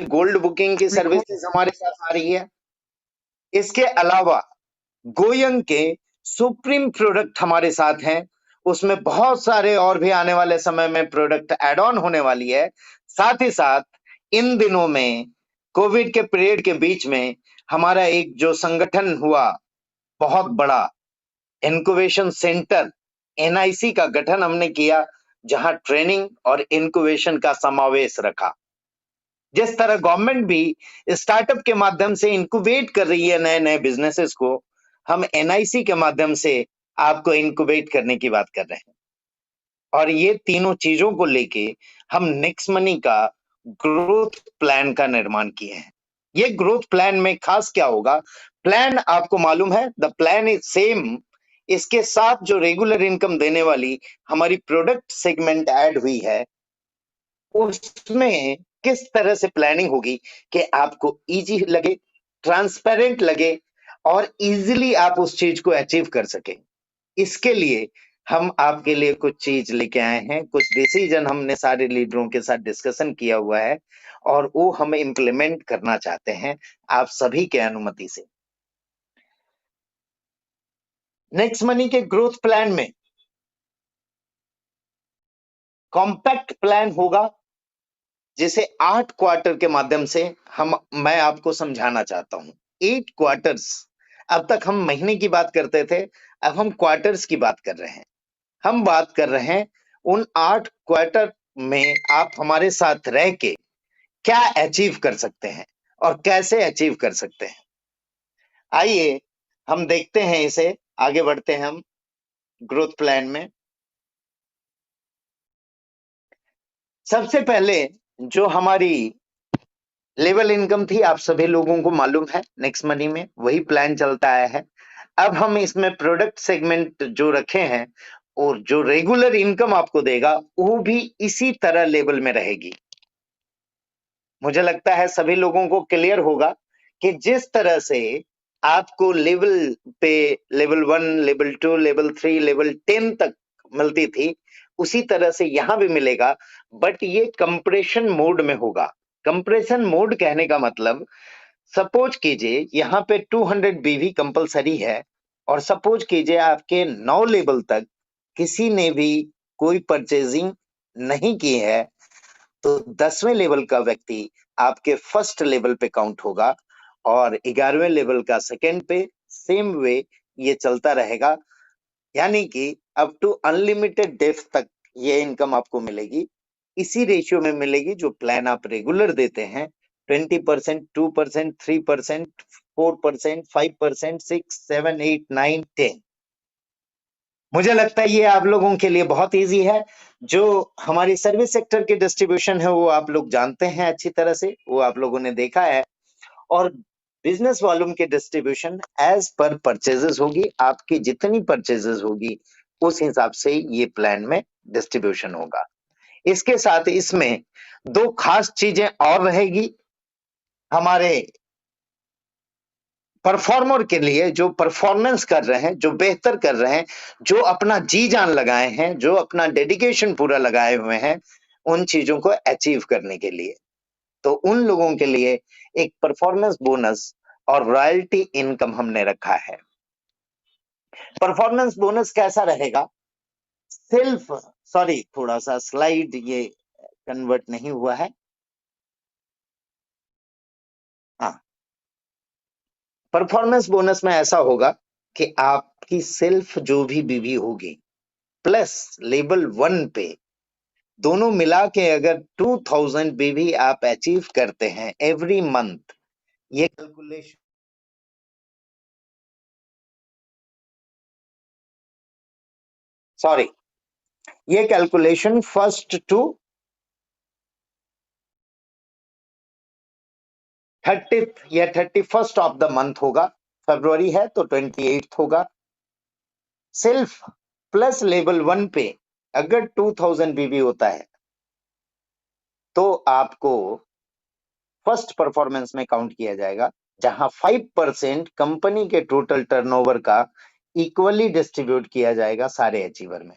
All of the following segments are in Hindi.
गोल्ड बुकिंग की सर्विसेज हमारे साथ आ रही है। इसके अलावा गोयंग के सुप्रीम प्रोडक्ट हमारे साथ हैं, उसमें बहुत सारे और भी आने वाले समय में प्रोडक्ट एड ऑन होने वाली है। साथ ही साथ इन दिनों में कोविड के पीरियड के बीच में हमारा एक जो संगठन हुआ बहुत बड़ा, इनक्यूबेशन सेंटर एनआईसी का गठन हमने किया, जहां ट्रेनिंग और इनक्यूबेशन का समावेश रखा। जिस तरह गवर्नमेंट भी स्टार्टअप के माध्यम से इंक्यूबेट कर रही है नए नए बिजनेसेस को, हम एनआईसी के माध्यम से आपको इंक्यूबेट करने की बात कर रहे हैं। और ये तीनों चीजों को लेके हम नेक्स्ट मनी का ग्रोथ प्लान का निर्माण किए हैं। ये ग्रोथ प्लान में खास क्या होगा, प्लान आपको मालूम है, द प्लान इज सेम। इसके साथ जो रेगुलर इनकम देने वाली हमारी प्रोडक्ट सेगमेंट ऐड हुई है, उसमें किस तरह से प्लानिंग होगी कि आपको इजी लगे, ट्रांसपेरेंट लगे और इजीली आप उस चीज को अचीव कर सके। इसके लिए हम आपके लिए कुछ चीज लेके आए हैं, कुछ डिसीजन हमने सारे लीडरों के साथ डिस्कशन किया हुआ है और वो हम इम्प्लीमेंट करना चाहते हैं आप सभी के अनुमति से। नेक्स्ट मनी के ग्रोथ प्लान में कॉम्पैक्ट प्लान होगा, जिसे 8 क्वार्टर के माध्यम से मैं आपको समझाना चाहता हूं। 8 क्वार्टर्स, अब तक हम महीने की बात करते थे, अब हम क्वार्टर्स की बात कर रहे हैं। हम बात कर रहे हैं उन 8 क्वार्टर में आप हमारे साथ रह के क्या अचीव कर सकते हैं और कैसे अचीव कर सकते हैं। आइए हम देखते हैं इसे, आगे बढ़ते हैं हम ग्रोथ प्लान में। सबसे पहले जो हमारी लेवल इनकम थी, आप सभी लोगों को मालूम है, नेक्स्ट मनी में वही प्लान चलता आया है। अब हम इसमें प्रोडक्ट सेगमेंट जो रखे हैं और जो रेगुलर इनकम आपको देगा वो भी इसी तरह लेवल में रहेगी। मुझे लगता है सभी लोगों को क्लियर होगा कि जिस तरह से आपको लेवल पे लेवल 1, लेवल 2, लेवल 3, लेवल 10 तक मिलती थी, उसी तरह से यहां भी मिलेगा, बट ये कंप्रेशन मोड में होगा। कंप्रेशन मोड कहने का मतलब, सपोज कीजिए यहाँ पे 200 बीवी कंपलसरी है और सपोज कीजिए आपके 9 लेवल तक किसी ने भी कोई परचेजिंग नहीं की है, तो 10वें लेवल का व्यक्ति आपके फर्स्ट लेवल पे काउंट होगा और 11वें लेवल का सेकंड पे, सेम वे ये चलता रहेगा। यानी कि अप टू अनलिमिटेड डेप्थ तक ये इनकम आपको मिलेगी। इसी रेशियो में मिलेगी जो प्लान आप रेगुलर देते हैं, 20%, 2%, 3%, 4%, 5%, 6, 7, 8, 9, 10। मुझे लगता है ये आप लोगों के लिए बहुत इजी है। जो हमारी सर्विस सेक्टर की डिस्ट्रीब्यूशन है वो आप लोग जानते हैं अच्छी तरह से, वो आप लोगों ने देखा है। और बिजनेस वॉल्यूम की डिस्ट्रीब्यूशन एज पर परचेजेस होगी, आपकी जितनी परचेजेस होगी उस हिसाब से ये प्लान में डिस्ट्रीब्यूशन होगा। इसके साथ इसमें 2 खास चीजें और रहेगी। हमारे परफॉर्मर के लिए, जो परफॉर्मेंस कर रहे हैं, जो बेहतर कर रहे हैं, जो अपना जी जान लगाए हैं, जो अपना डेडिकेशन पूरा लगाए हुए हैं उन चीजों को अचीव करने के लिए, तो उन लोगों के लिए एक परफॉर्मेंस बोनस और रॉयल्टी इनकम हमने रखा है। परफॉर्मेंस बोनस कैसा रहेगा? सिर्फ, सॉरी थोड़ा सा स्लाइड ये कन्वर्ट नहीं हुआ है। हाँ, परफॉर्मेंस बोनस में ऐसा होगा कि आपकी सेल्फ जो भी बीवी होगी प्लस लेवल 1 पे, दोनों मिला के अगर 2000 बीवी आप अचीव करते हैं एवरी मंथ, ये कैलकुलेशन, सॉरी ये कैलकुलेशन 1st to 30th या 31st ऑफ द मंथ होगा। फरवरी है तो 28th होगा। सेल्फ प्लस लेवल 1 पे अगर 2000 बीबी होता है तो आपको फर्स्ट परफॉर्मेंस में काउंट किया जाएगा, जहां 5% कंपनी के टोटल टर्नओवर का इक्वली डिस्ट्रीब्यूट किया जाएगा सारे अचीवर में।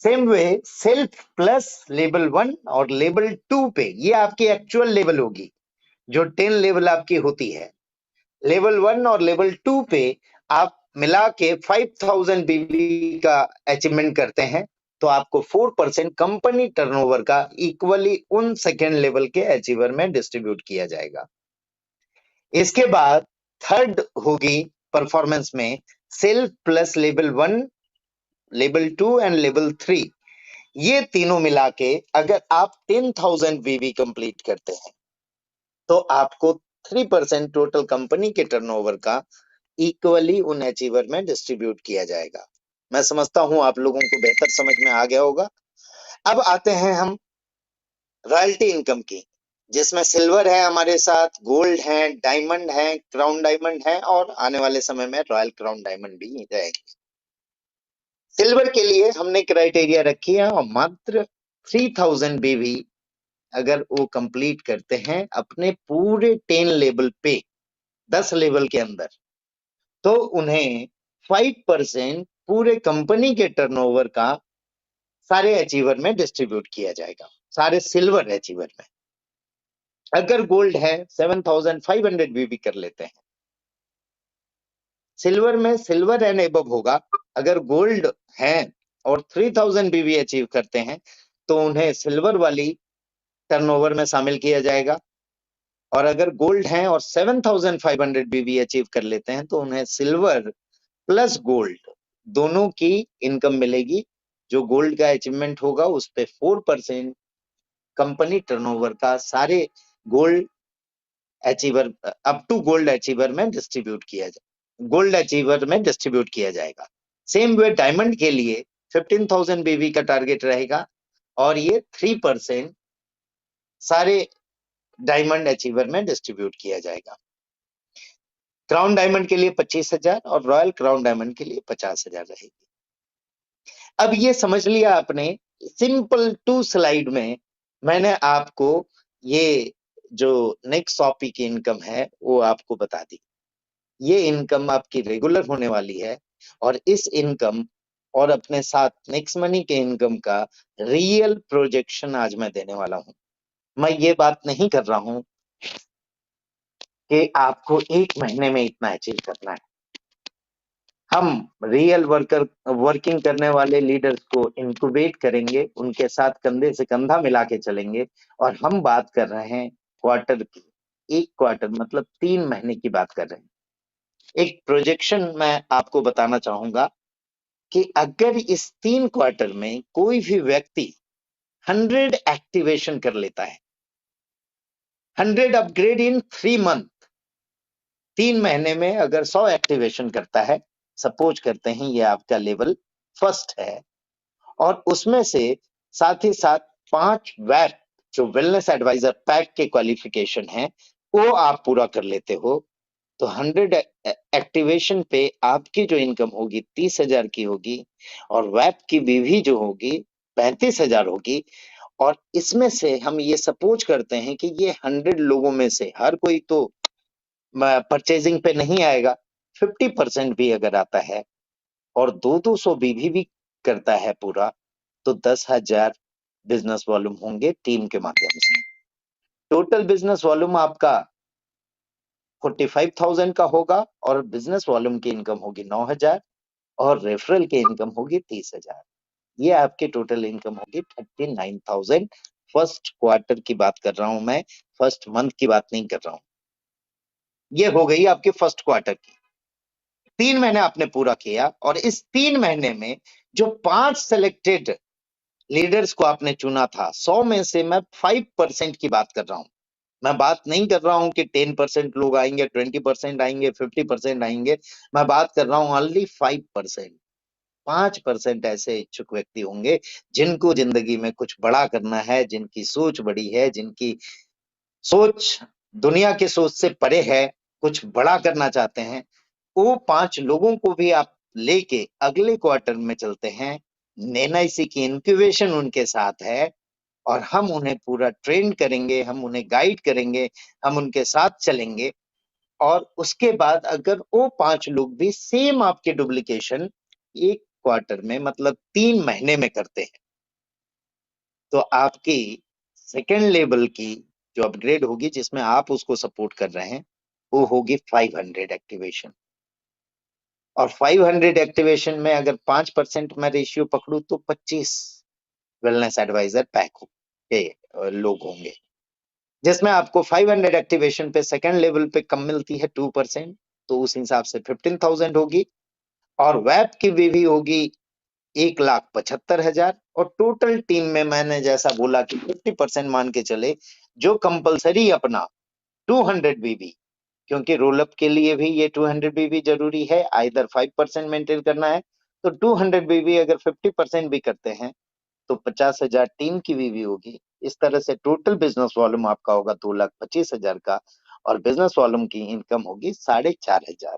Same way self plus level 1 और लेवल 2 पे, ये आपकी एक्चुअल लेवल होगी जो 10 लेवल आपकी होती है। लेवल 1 और लेवल 2 पे आप मिला के 5000 बीबी का अचीवमेंट करते हैं तो आपको 4% कंपनी टर्नओवर का इक्वली उन सेकेंड लेवल के अचीवर में डिस्ट्रीब्यूट किया जाएगा। इसके बाद थर्ड होगी परफॉर्मेंस में self plus level 1, level 2 and level 3। ये तीनों मिला के अगर आप 10,000 वीवी कंप्लीट करते हैं तो आपको 3% टोटल कंपनी के टर्नओवर का इक्वली उन अचीवर में डिस्ट्रीब्यूट किया जाएगा। मैं समझता हूं आप लोगों को बेहतर समझ में आ गया होगा। अब आते हैं हम रॉयल्टी इनकम की, जिसमें सिल्वर है हमारे साथ, गोल्ड है, डायमंड है, क्राउन डायमंड है और आने वाले समय में रॉयल क्राउन डायमंड भी रहेगी। सिल्वर के लिए हमने क्राइटेरिया रखी है और मात्र 3000 बीवी अगर वो कंप्लीट करते हैं अपने पूरे 10 लेवल पे, 10 लेवल के अंदर, तो उन्हें 5% पूरे कंपनी के टर्नओवर का सारे अचीवर में डिस्ट्रीब्यूट किया जाएगा, सारे सिल्वर अचीवर में। अगर गोल्ड है 7500 बीबी कर लेते हैं, सिल्वर में सिल्वर एंड एबव होगा। अगर गोल्ड है और 3000 बीबी अचीव करते हैं तो उन्हें सिल्वर वाली टर्नओवर में शामिल किया जाएगा। और अगर गोल्ड है और 7500 बीबी अचीव कर लेते हैं तो उन्हें सिल्वर प्लस गोल्ड दोनों की इनकम मिलेगी। जो गोल्ड का अचीवमेंट होगा उस पे 4% कंपनी टर्नओवर का सारे gold achiever up to gold achiever में डिस्ट्रीब्यूट किया जाए, गोल्ड अचीवर में डिस्ट्रीब्यूट किया जाएगा। सेम वे डायमंड के लिए 15,000 बीवी का टारगेट रहेगा और ये 3% सारे डायमंड अचीवर में डिस्ट्रीब्यूट किया जाएगा। क्राउन डायमंड के लिए 25,000 और रॉयल क्राउन डायमंड के लिए 50,000 रहेगी। अब ये समझ लिया आपने, सिंपल 2 स्लाइड में मैंने आपको ये जो नेक्स्ट टॉपिक की इनकम है वो आपको बता दी। ये इनकम आपकी रेगुलर होने वाली है और इस इनकम और अपने साथ नेक्स्ट मनी के इनकम का रियल प्रोजेक्शन आज मैं देने वाला हूं। मैं ये बात नहीं कर रहा हूं कि आपको 1 महीने में इतना अचीव करना है। हम रियल वर्किंग करने वाले लीडर्स को इंक्यूबेट करेंगे, उनके साथ कंधे से कंधा मिला के चलेंगे और हम बात कर रहे हैं क्वार्टर की। 1 क्वार्टर मतलब 3 महीने की बात कर रहे हैं। एक प्रोजेक्शन मैं आपको बताना चाहूंगा कि अगर इस 3 क्वार्टर में कोई भी व्यक्ति 100 एक्टिवेशन कर लेता है, 100 अपग्रेड इन 3 मंथ, 3 महीने में अगर 100 एक्टिवेशन करता है, सपोज करते हैं ये आपका लेवल फर्स्ट है और उसमें से साथ ही साथ 5 वैप जो वेलनेस एडवाइजर पैक के क्वालिफिकेशन है वो आप पूरा कर लेते हो तो 100 एक्टिवेशन पे आपकी जो इनकम होगी 30,000 की होगी और वैप की बीवी जो होगी 35,000 होगी। और इसमें से हम ये सपोज करते हैं कि ये 100 लोगों में से हर कोई तो परचेजिंग पे नहीं आएगा, 50% भी अगर आता है और 200 बीवी भी करता है पूरा तो 10,000 बिजनेस वॉल्यूम होंगे टीम के माध्यम से। टोटल बिजनेस वॉल्यूम आपका 45,000 का होगा और बिजनेस वॉल्यूम की इनकम होगी 9,000 और रेफरल की इनकम होगी 30,000। ये आपकी टोटल इनकम होगी 39,000। फर्स्ट क्वार्टर की बात कर रहा हूं मैं, फर्स्ट मंथ की बात नहीं कर रहा हूं। ये हो गई आपके फर्स्ट क्वार्टर की। 3 महीने आपने पूरा किया और इस 3 महीने में जो 5 सिलेक्टेड लीडर्स को आपने चुना था, 100 में से मैं 5% की बात कर रहा हूं। मैं बात नहीं कर रहा हूं कि 10% लोग आएंगे, 20% आएंगे, 50% आएंगे। मैं बात कर रहा हूं ओनली 5%। 5% ऐसे इच्छुक व्यक्ति होंगे जिनको जिंदगी में कुछ बड़ा करना है, जिनकी सोच बड़ी है, जिनकी सोच दुनिया की सोच से परे है, कुछ बड़ा करना चाहते हैं। वो 5 लोगों को भी आप लेके अगले क्वार्टर में चलते हैं। एनआईसी की इंक्यूबेशन उनके साथ है और हम उन्हें पूरा ट्रेन करेंगे, हम उन्हें गाइड करेंगे, हम उनके साथ चलेंगे। और उसके बाद अगर वो 5 लोग भी सेम आपके डुप्लीकेशन एक क्वार्टर में, मतलब 3 महीने में करते हैं, तो आपकी सेकेंड लेवल की जो अपग्रेड होगी, जिसमें आप उसको सपोर्ट कर रहे हैं, वो होगी 500 एक्टिवेशन। और 500 एक्टिवेशन में अगर 5% मैं रेशियो पकड़ू तो 25 वेलनेस एडवाइजर पैक के लोग होंगे, जिसमें आपको 500 एक्टिवेशन पे सेकेंड लेवल पे कम मिलती है 2%, तो उस हिसाब से 15,000 होगी। और वेब की वीवी होगी 1,75,000। और टोटल टीम में मैंने जैसा बोला कि 50% मान के चले, जो कंपलसरी अपना 200 बीबी, क्योंकि रोल अप के लिए भी ये 200 बीबी जरूरी है, आइदर 5% मेंटेन करना है, तो 200 बीबी अगर 50% भी करते हैं तो 50,000 टीम की बीबी होगी। इस तरह से टोटल बिजनेस वॉल्यूम आपका होगा 2,25,000 का, और बिजनेस वॉल्यूम की इनकम होगी 4,500।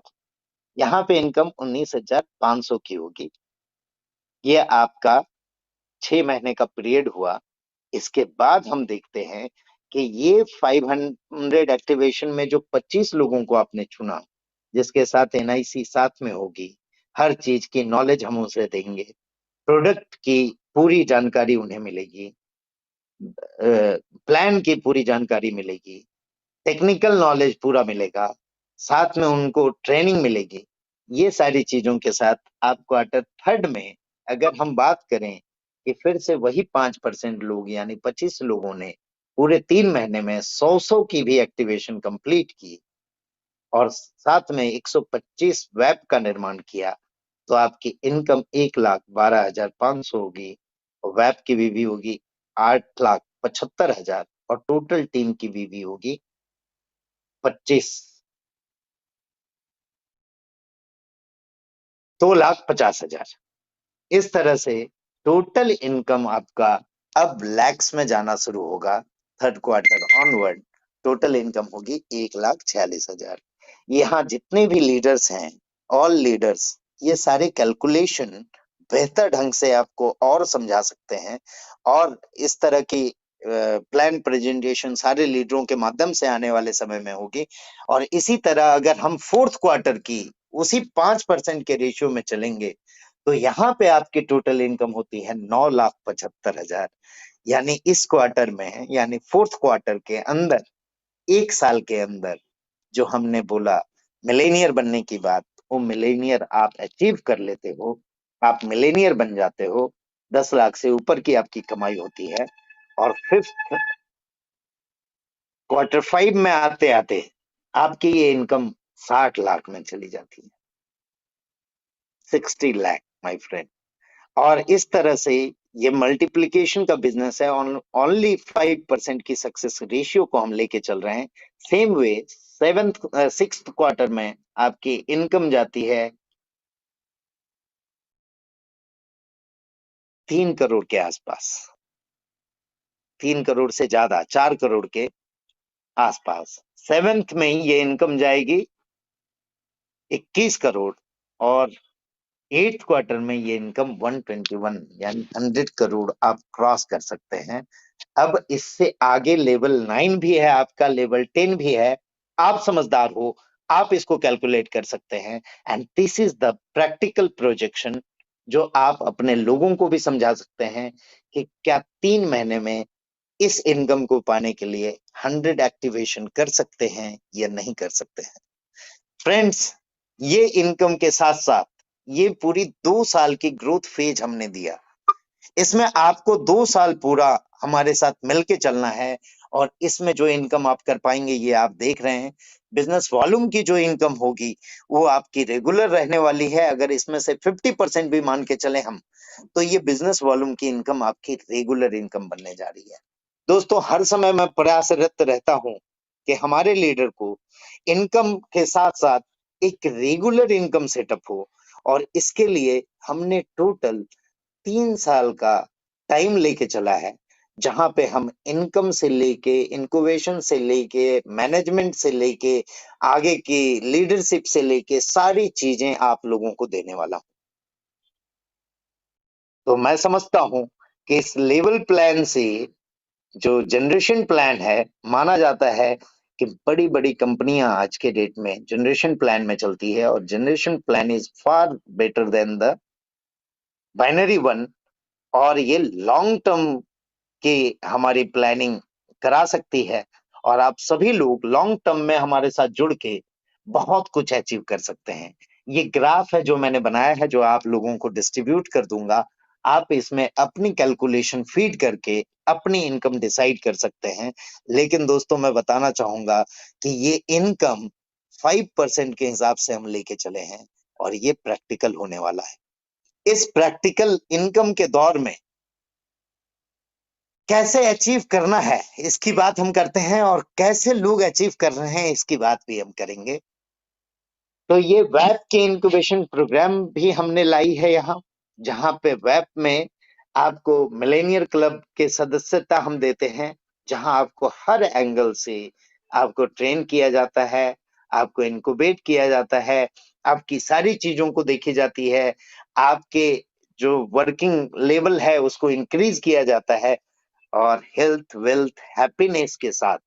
यहाँ पे इनकम 19,500 की होगी। ये आपका 6 महीने का पीरियड हुआ। इसके बाद हम देखते हैं कि ये 500 एक्टिवेशन में जो 25 लोगों को आपने चुना, जिसके साथ एनआईसी साथ में होगी, हर चीज की नॉलेज हम उसे देंगे, प्रोडक्ट की पूरी जानकारी उन्हें मिलेगी, प्लान की पूरी जानकारी मिलेगी, टेक्निकल नॉलेज पूरा मिलेगा, साथ में उनको ट्रेनिंग मिलेगी। ये सारी चीजों के साथ आप क्वार्टर थर्ड में अगर हम बात करें कि फिर से वही 5% लोग यानी 25 लोगों ने पूरे 3 महीने में 100 की भी एक्टिवेशन कंप्लीट की और साथ में 125 वेब का निर्माण किया, तो आपकी इनकम 1,12,500 होगी, और वेब की बीवी होगी 8,75,000, और टोटल टीम की बीवी होगी 25 2,50,000। इस तरह से टोटल इनकम आपका अब लैक्स में जाना शुरू होगा। Third quarter onward total income होगी 1,46,000। यहाँ जितने भी लीडर्स हैं, ऑल लीडर्स, ये सारे कैलकुलेशन बेहतर ढंग से आपको और समझा सकते हैं, और इस तरह की प्लान प्रेजेंटेशन सारे लीडरों के माध्यम से आने वाले समय में होगी। और इसी तरह अगर हम फोर्थ क्वार्टर की उसी 5% के रेशियो में चलेंगे, तो यहाँ पे आपकी टोटल इनकम होती है 9,75,000। यानी इस क्वार्टर में, यानी फोर्थ क्वार्टर के अंदर, 1 साल के अंदर, जो हमने बोला मिलेनियर बनने की बात, वो मिलेनियर आप अचीव कर लेते हो, आप मिलेनियर बन जाते हो। 10 लाख से ऊपर की आपकी कमाई होती है। और फिफ्थ क्वार्टर 5 में आते आते आपकी ये इनकम 60 लाख में चली जाती है, 60 लाख माय फ्रेंड। और इस तरह से ये मल्टीप्लिकेशन का बिजनेस है। ओनली 5% की सक्सेस रेशियो को हम लेके चल रहे हैं। सेम वे सिक्स क्वार्टर में आपकी इनकम जाती है 3 करोड़ के आसपास, 3 करोड़ से ज्यादा, 4 करोड़ के आसपास। सेवेंथ में ही ये इनकम जाएगी 21 करोड़, और एट्थ क्वार्टर में ये इनकम 121 यानी 100 करोड़ आप क्रॉस कर सकते हैं। अब इससे आगे लेवल 9 भी है आपका, लेवल 10 भी है। आप समझदार हो, आप इसको कैलकुलेट कर सकते हैं। And this is the practical projection जो आप अपने लोगों को भी समझा सकते हैं कि क्या 3 महीने में इस इनकम को पाने के लिए 100 एक्टिवेशन कर सकते हैं या नहीं कर सकते हैं। फ्रेंड्स, ये इनकम के साथ साथ ये पूरी 2 साल की ग्रोथ फेज हमने दिया। इसमें आपको 2 साल पूरा हमारे साथ मिलके चलना है, और इसमें जो इनकम आप कर पाएंगे ये आप देख रहे हैं। बिजनेस वॉल्यूम की जो इनकम होगी वो आपकी रेगुलर रहने वाली है। अगर इसमें से 50% भी मान के चले हम, तो ये बिजनेस वॉल्यूम की इनकम आपकी रेगुलर इनकम बनने जा रही है। दोस्तों, हर समय मैं प्रयासरत रहता हूं कि हमारे लीडर को इनकम के साथ साथ एक रेगुलर इनकम सेटअप हो, और इसके लिए हमने टोटल 3 साल का टाइम लेके चला है, जहां पे हम इनकम से लेके, इनक्यूबेशन से लेके, मैनेजमेंट से लेके, आगे की लीडरशिप से लेके सारी चीजें आप लोगों को देने वाला हूं। तो मैं समझता हूं कि इस लेवल प्लान से, जो जनरेशन प्लान है, माना जाता है कि बड़ी बड़ी कंपनियां आज के डेट में जनरेशन प्लान में चलती है, और generation plan is far better than the binary one, और ये लॉन्ग टर्म की हमारी प्लानिंग करा सकती है, और आप सभी लोग लॉन्ग टर्म में हमारे साथ जुड़ के बहुत कुछ अचीव कर सकते हैं। ये ग्राफ है जो मैंने बनाया है, जो आप लोगों को डिस्ट्रीब्यूट कर दूंगा। आप इसमें अपनी कैलकुलेशन फीड करके अपनी इनकम डिसाइड कर सकते हैं। लेकिन दोस्तों, मैं बताना चाहूंगा कि ये इनकम 5% के हिसाब से हम लेके चले हैं, और ये प्रैक्टिकल होने वाला है। इस प्रैक्टिकल इनकम के दौर में कैसे अचीव करना है इसकी बात हम करते हैं, और कैसे लोग अचीव कर रहे हैं इसकी बात भी हम करेंगे। तो ये वेब के इंक्यूबेशन प्रोग्राम भी हमने लाई है यहाँ, जहाँ पे वेब में आपको मिलेनियर क्लब के सदस्यता हम देते हैं, जहाँ आपको हर एंगल से आपको ट्रेन किया जाता है, आपको इनक्यूबेट किया जाता है, आपकी सारी चीजों को देखी जाती है, आपके जो वर्किंग लेवल है उसको इंक्रीज किया जाता है, और हेल्थ, वेल्थ, हैप्पीनेस के साथ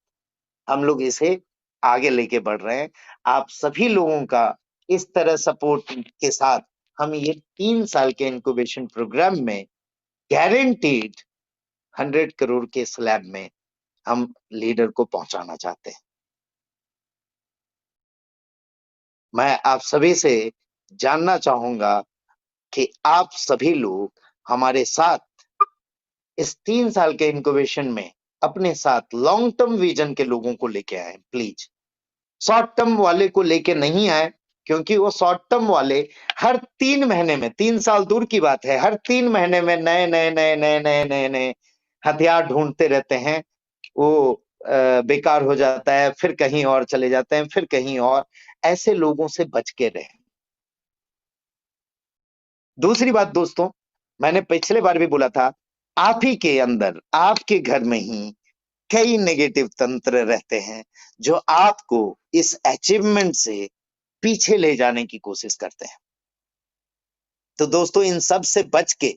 हम लोग इसे आगे लेके बढ़ रहे हैं। आप सभी लोगों का इस तरह सपोर्ट के साथ हम ये 3 साल के इंक्यूबेशन प्रोग्राम में गारंटीड 100 करोड़ के स्लैब में हम लीडर को पहुंचाना चाहते हैं। मैं आप सभी से जानना चाहूंगा कि आप सभी लोग हमारे साथ इस 3 साल के इंक्यूबेशन में अपने साथ लॉन्ग टर्म विजन के लोगों को लेके आए प्लीज। शॉर्ट टर्म वाले को लेके नहीं आए, क्योंकि वो शॉर्ट टर्म वाले हर 3 महीने में, 3 साल दूर की बात है, हर 3 महीने में नए नए नए नए नए नए नए हथियार ढूंढते रहते हैं। वो बेकार हो जाता है, फिर कहीं और चले जाते हैं, फिर कहीं और। ऐसे लोगों से बच के रहे। दूसरी बात दोस्तों, मैंने पिछले बार भी बोला था, आप ही के अंदर, आपके घर में ही कई नेगेटिव तंत्र रहते हैं जो आपको इस अचीवमेंट से पीछे ले जाने की कोशिश करते हैं। तो दोस्तों, इन सब से बच के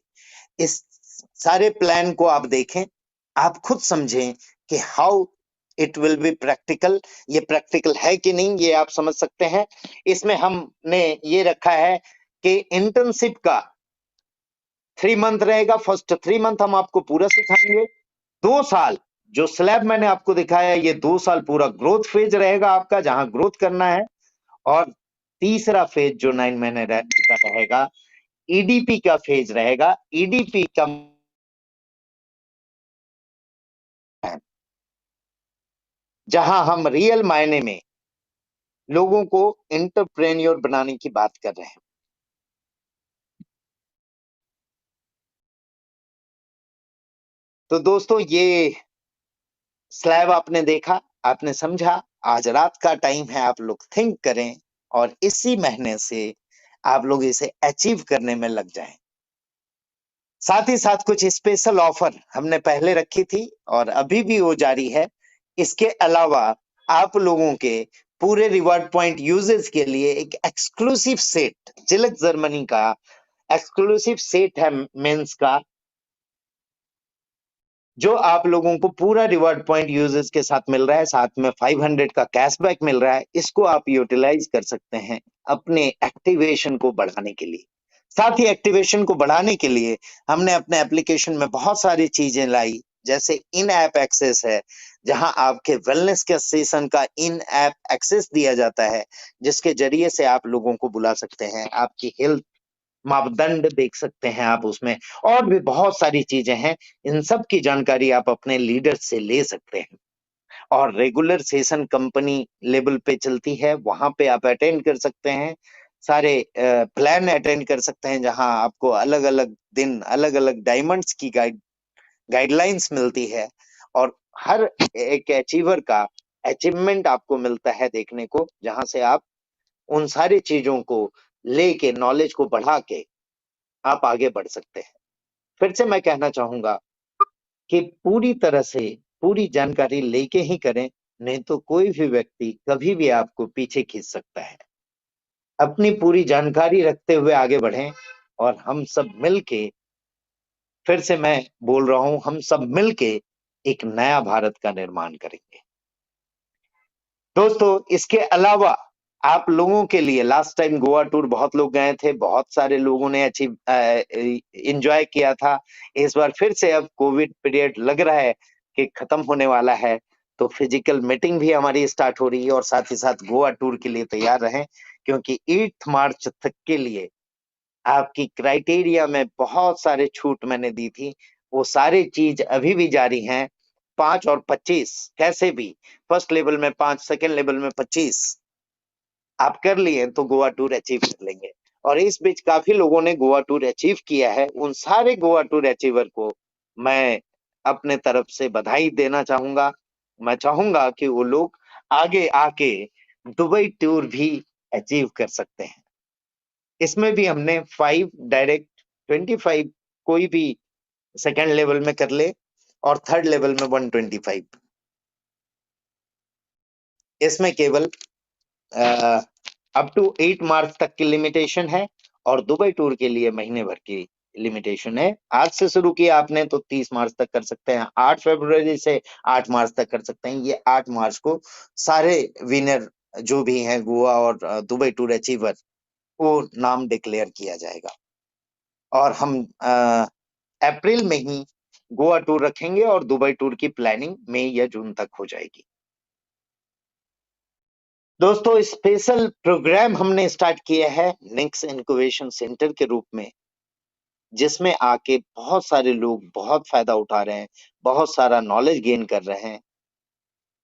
इस सारे प्लान को आप देखें, आप खुद समझें कि how it will be practical. ये प्रैक्टिकल है कि नहीं, ये आप समझ सकते हैं। इसमें हमने ये रखा है कि इंटर्नशिप का 3 मंथ रहेगा। फर्स्ट 3 मंथ हम आपको पूरा सिखाएंगे। 2 साल जो स्लैब मैंने आपको दिखाया, ये 2 साल पूरा ग्रोथ फेज रहेगा आपका, जहां ग्रोथ करना है। और तीसरा फेज जो 9 महीने का रहेगा, ईडीपी का फेज रहेगा। ईडीपी का जहां हम रियल मायने में लोगों को एंटरप्रेन्योर बनाने की बात कर रहे हैं। तो दोस्तों, ये स्लैब आपने देखा, आपने समझा। आज रात का टाइम है, आप लोग थिंक करें, और इसी महीने से आप लोग इसे अचीव करने में लग जाएं। साथ ही साथ कुछ स्पेशल ऑफर हमने पहले रखी थी और अभी भी वो जारी है। इसके अलावा आप लोगों के पूरे रिवार्ड पॉइंट यूजर्स के लिए एक एक्सक्लूसिव सेट, जिलक जर्मनी का एक्सक्लूसिव सेट है मेंस का, जो आप लोगों को पूरा रिवार्ड पॉइंट यूजर्स के साथ मिल रहा है। साथ में 500 का कैशबैक मिल रहा है। इसको आप यूटिलाइज कर सकते हैं अपने एक्टिवेशन को बढ़ाने के लिए। साथ ही एक्टिवेशन को बढ़ाने के लिए हमने अपने एप्लीकेशन में बहुत सारी चीजें लाई, जैसे इन ऐप एक्सेस है, जहां आपके वेलनेस के सेशन का इन ऐप एक्सेस दिया जाता है, जिसके जरिए से आप लोगों को बुला सकते हैं, आपकी हेल्थ मापदंड देख सकते हैं आप उसमें, और भी बहुत सारी चीजें हैं। इन सब की जानकारी आप अपने लीडर से ले सकते हैं। और रेगुलर सेशन कंपनी लेवल पे चलती है, वहां पे आप अटेंड कर सकते हैं। सारे प्लान अटेंड कर सकते हैं, जहां आपको अलग अलग दिन, अलग अलग डायमंड्स की गाइडलाइंस मिलती है, और हर एक अचीवर का अचीवमेंट आपको मिलता है देखने को, जहां से आप उन सारी चीजों को लेके, नॉलेज को बढ़ा के आप आगे बढ़ सकते हैं। फिर से मैं कहना चाहूंगा कि पूरी तरह से पूरी जानकारी लेके ही करें, नहीं तो कोई भी व्यक्ति कभी भी आपको पीछे खींच सकता है। अपनी पूरी जानकारी रखते हुए आगे बढ़ें, और हम सब मिलके, फिर से मैं बोल रहा हूं, हम सब मिलके एक नया भारत का निर्माण करेंगे। दोस्तों, इसके अलावा आप लोगों के लिए लास्ट टाइम गोवा टूर बहुत लोग गए थे, बहुत सारे लोगों ने अचीव एंजॉय किया था। इस बार फिर से अब कोविड पीरियड लग रहा है कि खत्म होने वाला है, तो फिजिकल मीटिंग भी हमारी स्टार्ट हो रही है और साथ ही साथ गोवा टूर के लिए तैयार रहें, क्योंकि 8 मार्च तक के लिए आपकी क्राइटेरिया में बहुत सारे छूट मैंने दी थी, वो सारी चीज अभी भी जारी हैं। 5 और 25 कैसे भी, फर्स्ट लेवल में 5, सेकंड लेवल में 25 आप कर लिए तो गोवा टूर अचीव कर लेंगे। और इस बीच काफी लोगों ने गोवा टूर अचीव किया है, उन सारे गोवा टूर अचीवर को मैं अपने तरफ से बधाई देना चाहूंगा। मैं चाहूंगा कि वो लोग आगे आके दुबई टूर भी अचीव कर सकते हैं। इसमें भी हमने 5 डायरेक्ट, 25 कोई भी सेकंड लेवल में कर ले और थर्ड लेवल में 125। इसमें केवल अप टू 8 मार्च तक की लिमिटेशन है और दुबई टूर के लिए महीने भर की लिमिटेशन है। आज से शुरू किया आपने तो 30 मार्च तक कर सकते हैं, 8 फरवरी से 8 मार्च तक कर सकते हैं। ये 8 मार्च को सारे विनर जो भी हैं गोवा और दुबई टूर अचीवर, वो नाम डिक्लेयर किया जाएगा और हम अप्रैल में ही गोवा टूर रखेंगे और दुबई टूर की प्लानिंग मई या जून तक हो जाएगी। दोस्तों, स्पेशल प्रोग्राम हमने स्टार्ट किया है नेक्स्ट इनक्यूबेशन सेंटर के रूप में, जिसमें आके बहुत सारे लोग बहुत फायदा उठा रहे हैं, बहुत सारा नॉलेज गेन कर रहे हैं।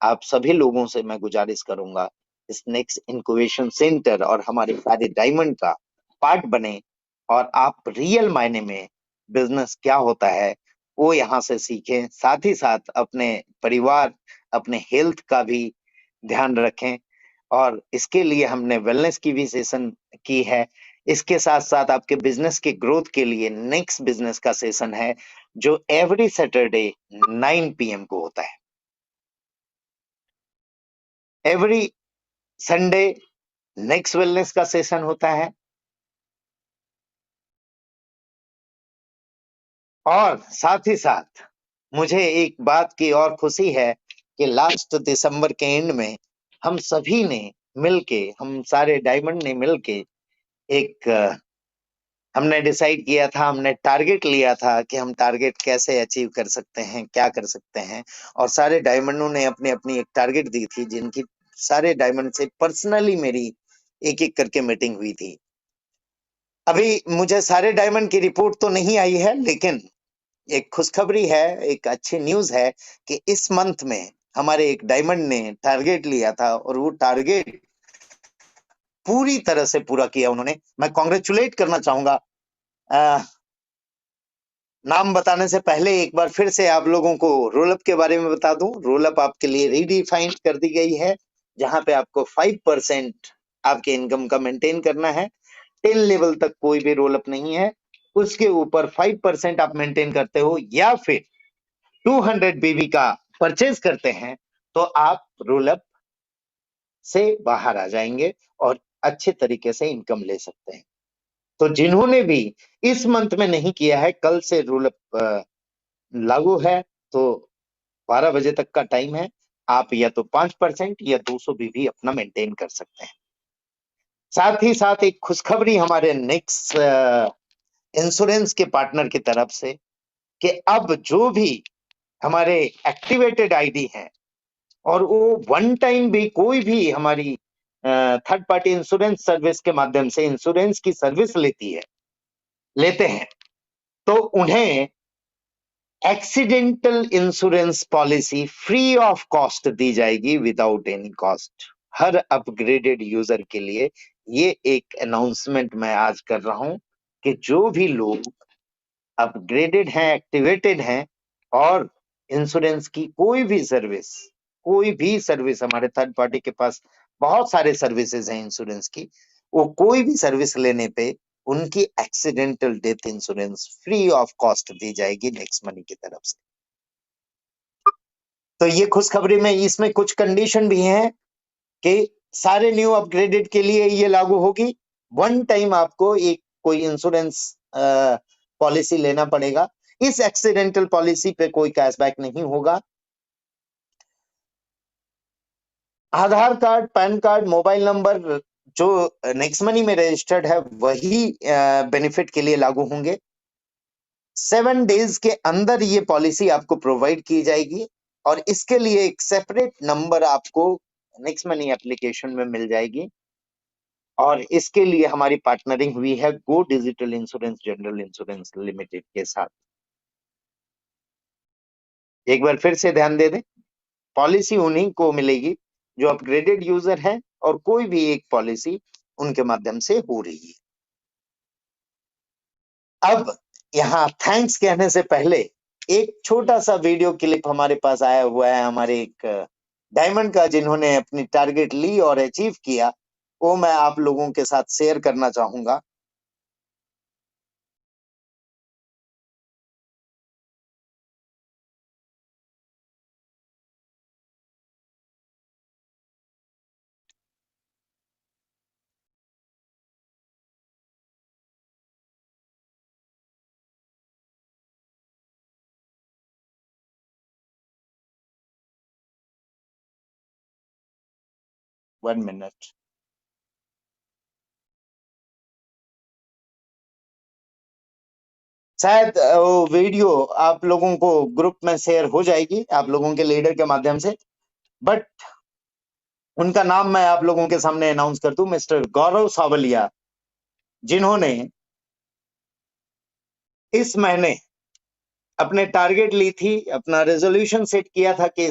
आप सभी लोगों से मैं गुजारिश करूंगा, इस नेक्स्ट इनक्यूबेशन सेंटर और हमारे सारे डायमंड का पार्ट बने और आप रियल मायने में बिजनेस क्या होता है वो यहाँ से सीखें। साथ ही साथ अपने परिवार, अपने हेल्थ का भी ध्यान रखें और इसके लिए हमने वेलनेस की भी सेशन की है। इसके साथ साथ आपके बिजनेस के ग्रोथ के लिए नेक्स्ट बिजनेस का सेशन है, जो एवरी सैटरडे 9 PM को होता है। एवरी संडे नेक्स्ट वेलनेस का सेशन होता है। और साथ ही साथ मुझे एक बात की और खुशी है कि लास्ट दिसंबर के एंड में हम सभी ने मिलके, हम सारे डायमंड ने मिलके एक हमने डिसाइड किया था, हमने टारगेट लिया था कि हम टारगेट कैसे अचीव कर सकते हैं, क्या कर सकते हैं। और सारे डायमंडों ने अपनी अपनी एक टारगेट दी थी, जिनकी सारे डायमंड से पर्सनली मेरी एक एक करके मीटिंग हुई थी। अभी मुझे सारे डायमंड की रिपोर्ट तो नहीं आई है, लेकिन एक खुशखबरी है, एक अच्छी न्यूज है कि इस मंथ में हमारे एक डायमंड ने टारगेट लिया था और वो टारगेट पूरी तरह से पूरा किया उन्होंने। मैं कॉन्ग्रेचुलेट करना चाहूंगा। नाम बताने से पहले एक बार फिर से आप लोगों को रोल अप के बारे में बता दूं। रोल अप आपके लिए रीडिफाइंड कर दी गई है, जहां पे आपको 5% आपके इनकम का मेंटेन करना है। 10 लेवल तक कोई भी रोल अप नहीं है, उसके ऊपर 5% आप मेंटेन करते हो या फिर 200 बीबी का परचेज करते हैं तो आप रोल अप से बाहर आ जाएंगे और अच्छे तरीके से इनकम ले सकते हैं। तो जिन्होंने भी इस मंथ में नहीं किया है, कल से रोल अप लागू है, तो 12 बजे तक का टाइम है। आप या तो 5% या 200 बीबी अपना मेंटेन कर सकते हैं। साथ ही साथ एक खुशखबरी हमारे नेक्स्ट इंश्योरेंस के पार्टनर की तरफ से कि अब जो भी हमारे एक्टिवेटेड आईडी हैं और वो वन टाइम भी कोई भी हमारी थर्ड पार्टी इंश्योरेंस सर्विस के माध्यम से इंश्योरेंस की सर्विस लेते हैं, तो उन्हें accidental insurance policy free of cost दी जाएगी, विदाउट एनी कॉस्ट, हर अपग्रेडेड यूजर के लिए। ये एक अनाउंसमेंट मैं आज कर रहा हूं कि जो भी लोग अपग्रेडेड हैं, एक्टिवेटेड हैं और इंश्योरेंस की कोई भी सर्विस हमारे थर्ड पार्टी के पास बहुत सारे सर्विसेज हैं इंश्योरेंस की, वो कोई भी सर्विस लेने पे उनकी accidental death insurance free of cost दी जाएगी नेक्स्ट मनी की तरफ से। तो ये खुशखबरी में इसमें कुछ कंडीशन भी हैं कि सारे न्यू अपग्रेडेड के लिए ये लागू होगी। वन टाइम आपको एक कोई इंश्योरेंस पॉलिसी लेना पड़ेगा। इस एक्सीडेंटल पॉलिसी पे कोई कैशबैक नहीं होगा। Aadhaar card, PAN card, mobile number जो नेक्स्ट मनी में रजिस्टर्ड है वही बेनिफिट के लिए लागू होंगे। 7 डेज के अंदर ये पॉलिसी आपको प्रोवाइड की जाएगी और इसके लिए एक सेपरेट नंबर आपको नेक्स्ट मनी एप्लीकेशन में मिल जाएगी और इसके लिए हमारी पार्टनरिंग हुई है गो digital insurance general insurance limited के साथ। एक बार फिर से ध्यान दे दें, पॉलिसी उन्हीं को मिलेगी जो अपग्रेडेड यूजर है और कोई भी एक पॉलिसी उनके माध्यम से हो रही है। अब यहाँ थैंक्स कहने से पहले एक छोटा सा वीडियो क्लिप हमारे पास आया हुआ है हमारे एक डायमंड का, जिन्होंने अपनी टारगेट ली और अचीव किया, वो मैं आप लोगों के साथ शेयर करना चाहूंगा। One minute. शायद वो वीडियो आप लोगों को ग्रुप में शेयर हो जाएगी आप लोगों के लीडर के माध्यम से, बट उनका नाम मैं आप लोगों के सामने अनाउंस कर दूं, मिस्टर गौरव सावलिया, जिन्होंने इस महीने अपने टारगेट ली थी, अपना रेजोल्यूशन सेट किया था कि